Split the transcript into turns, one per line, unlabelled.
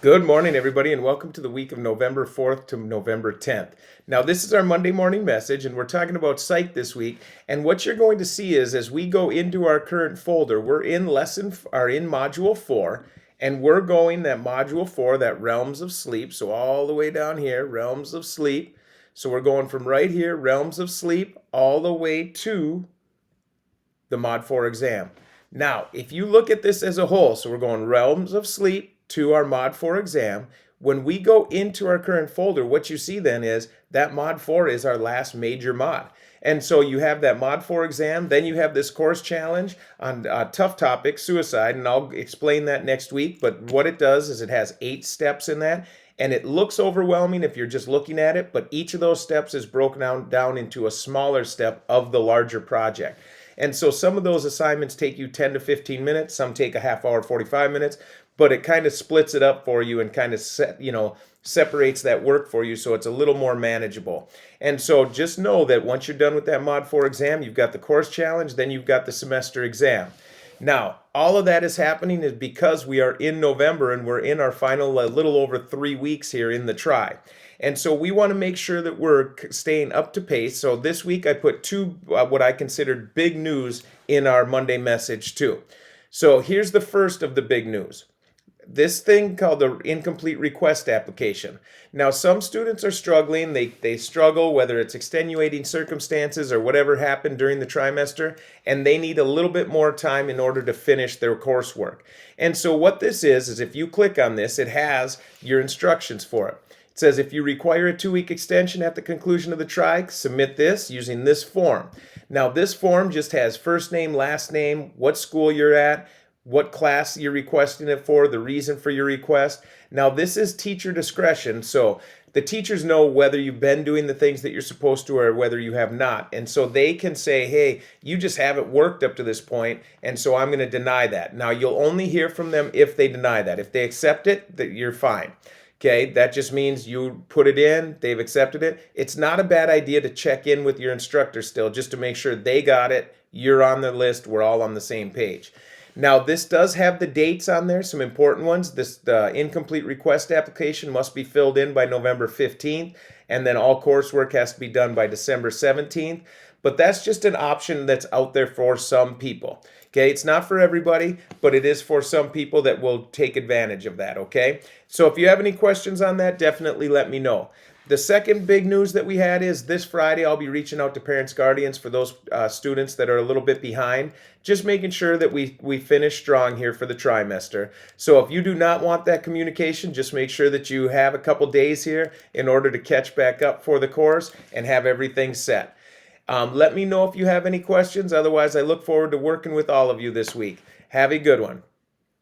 Good morning, everybody, and welcome to the week of November 4th to November 10th. Now, this is our Monday morning message, and we're talking about Psych this week. And what you're going to see is as we go into our current folder, we're in Module 4, and we're going that Module 4, that Realms of Sleep. So all the way down here, Realms of Sleep. So we're going from right here, Realms of Sleep, all the way to the Mod 4 exam. Now, if you look at this as a whole, so we're going Realms of Sleep to our Mod 4 exam. When we go into our current folder, what you see then is that Mod 4 is our last major mod. And so you have that Mod 4 exam, then you have this course challenge on tough topic, suicide, and I'll explain that next week. But what it does is it has 8 steps in that, and it looks overwhelming if you're just looking at it, but each of those steps is broken down into a smaller step of the larger project. And so some of those assignments take you 10 to 15 minutes, some take a half hour, 45 minutes, but it kind of splits it up for you and kind of separates that work for you so it's a little more manageable. And so just know that once you're done with that Mod 4 exam, you've got the course challenge, then you've got the semester exam. Now, all of that is happening is because we are in November and we're in our final little over 3 weeks here in the try. And so we want to make sure that we're staying up to pace. So this week I put two what I considered big news in our Monday message too. So here's the first of the big news. This thing called the incomplete request application. Now, some students are struggling. They struggle, whether it's extenuating circumstances or whatever happened during the trimester, and they need a little bit more time in order to finish their coursework. And so what this is if you click on this, it has your instructions for it. It says if you require a 2-week extension at the conclusion of the try, submit this using this form. Now, this form just has first name, last name, what school you're at, what class you're requesting it for, the reason for your request. Now, this is teacher discretion, so the teachers know whether you've been doing the things that you're supposed to or whether you have not. And so they can say, hey, you just haven't worked up to this point, and so I'm going to deny that. Now, you'll only hear from them if they deny that. If they accept it, that you're fine. Okay, that just means you put it in, they've accepted it. It's not a bad idea to check in with your instructor still just to make sure they got it, you're on the list, we're all on the same page. Now, this does have the dates on there, some important ones. The incomplete request application must be filled in by November 15th, and then all coursework has to be done by December 17th. But that's just an option that's out there for some people. Okay, it's not for everybody, but it is for some people that will take advantage of that, okay? So if you have any questions on that, definitely let me know. The second big news that we had is this Friday, I'll be reaching out to parents, guardians for those students that are a little bit behind, just making sure that we finish strong here for the trimester. So if you do not want that communication, just make sure that you have a couple days here in order to catch back up for the course and have everything set. Let me know if you have any questions. Otherwise, I look forward to working with all of you this week. Have a good one.